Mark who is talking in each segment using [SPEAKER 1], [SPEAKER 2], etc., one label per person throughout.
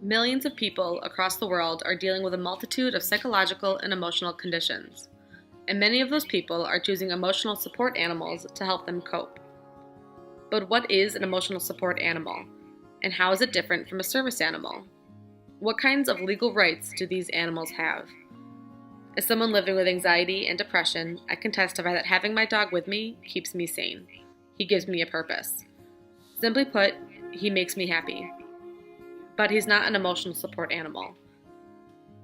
[SPEAKER 1] Millions of people across the world are dealing with a multitude of psychological and emotional conditions, and many of those people are choosing emotional support animals to help them cope. But what is an emotional support animal, and how is it different from a service animal? What kinds of legal rights do these animals have? As someone living with anxiety and depression, I can testify that having my dog with me keeps me sane. He gives me a purpose. Simply put, he makes me happy. But he's not an emotional support animal.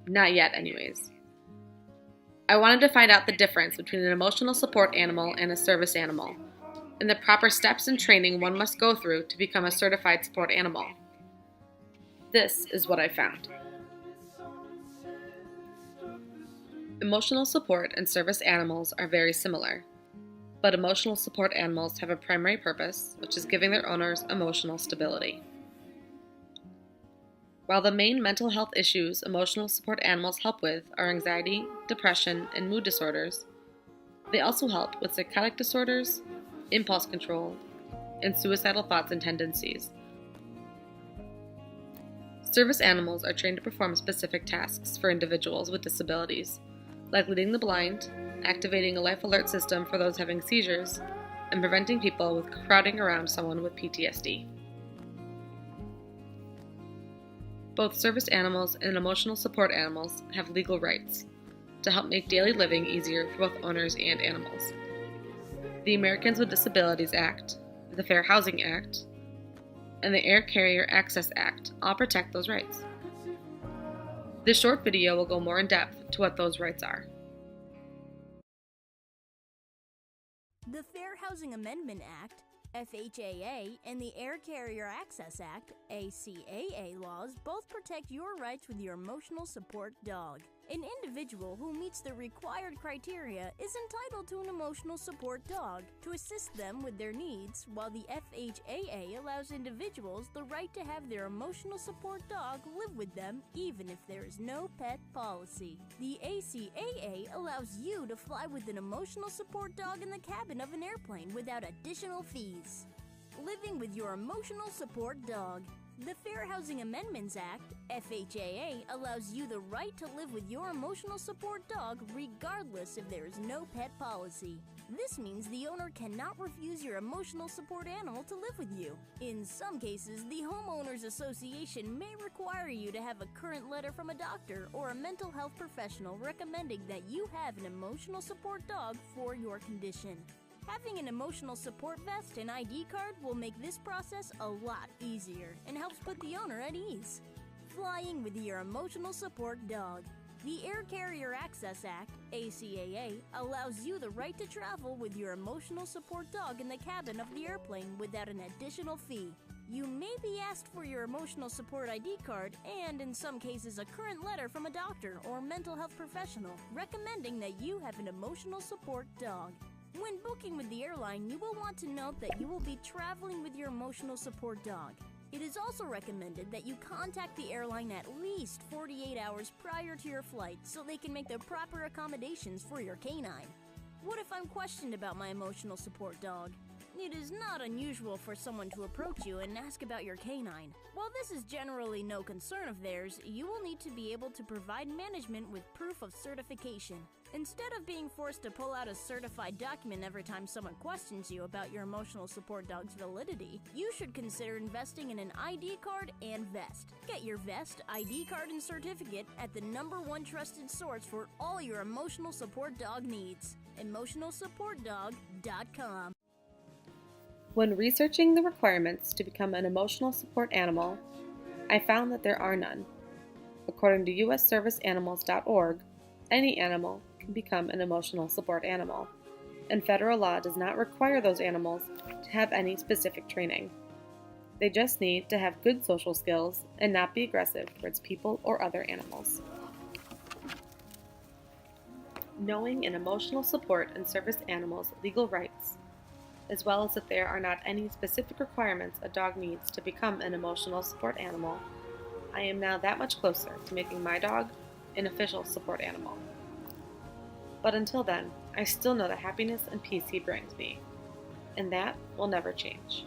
[SPEAKER 1] Not yet, anyways. I wanted to find out the difference between an emotional support animal and a service animal, and the proper steps and training one must go through to become a certified support animal. This is what I found. Emotional support and service animals are very similar, but emotional support animals have a primary purpose, which is giving their owners emotional stability. While the main mental health issues emotional support animals help with are anxiety, depression, and mood disorders, they also help with psychotic disorders, impulse control, and suicidal thoughts and tendencies. Service animals are trained to perform specific tasks for individuals with disabilities, like leading the blind, activating a life alert system for those having seizures, and preventing people with crowding around someone with PTSD. Both service animals and emotional support animals have legal rights to help make daily living easier for both owners and animals. The Americans with Disabilities Act, the Fair Housing Act, and the Air Carrier Access Act all protect those rights. This short video will go more in depth to what those rights are.
[SPEAKER 2] The Fair Housing Amendment Act, FHAA, and the Air Carrier Access Act, ACAA laws both protect your rights with your emotional support dog. An individual who meets the required criteria is entitled to an emotional support dog to assist them with their needs, while the FHAA allows individuals the right to have their emotional support dog live with them even if there is no pet policy. The ACAA allows you to fly with an emotional support dog in the cabin of an airplane without additional fees. Living with your emotional support dog. The Fair Housing Amendments Act, FHAA, allows you the right to live with your emotional support dog regardless if there is no pet policy. This means the owner cannot refuse your emotional support animal to live with you. In some cases, the Homeowners Association may require you to have a current letter from a doctor or a mental health professional recommending that you have an emotional support dog for your condition. Having an emotional support vest and ID card will make this process a lot easier and helps put the owner at ease. Flying with your emotional support dog. The Air Carrier Access Act, ACAA, allows you the right to travel with your emotional support dog in the cabin of the airplane without an additional fee. You may be asked for your emotional support ID card and, in some cases, a current letter from a doctor or mental health professional recommending that you have an emotional support dog. When booking with the airline, you will want to note that you will be traveling with your emotional support dog. It is also recommended that you contact the airline at least 48 hours prior to your flight so they can make the proper accommodations for your canine. What if I'm questioned about my emotional support dog? It is not unusual for someone to approach you and ask about your canine. While this is generally no concern of theirs, you will need to be able to provide management with proof of certification. Instead of being forced to pull out a certified document every time someone questions you about your emotional support dog's validity, you should consider investing in an ID card and vest. Get your vest, ID card, and certificate at the #1 trusted source for all your emotional support dog needs. EmotionalSupportDog.com.
[SPEAKER 1] When researching the requirements to become an emotional support animal, I found that there are none. According to usserviceanimals.org, any animal can become an emotional support animal, and federal law does not require those animals to have any specific training. They just need to have good social skills and not be aggressive towards people or other animals. Knowing an emotional support and service animal's legal rights, as well as that there are not any specific requirements a dog needs to become an emotional support animal, I am now that much closer to making my dog an official support animal. But until then, I still know the happiness and peace he brings me, and that will never change.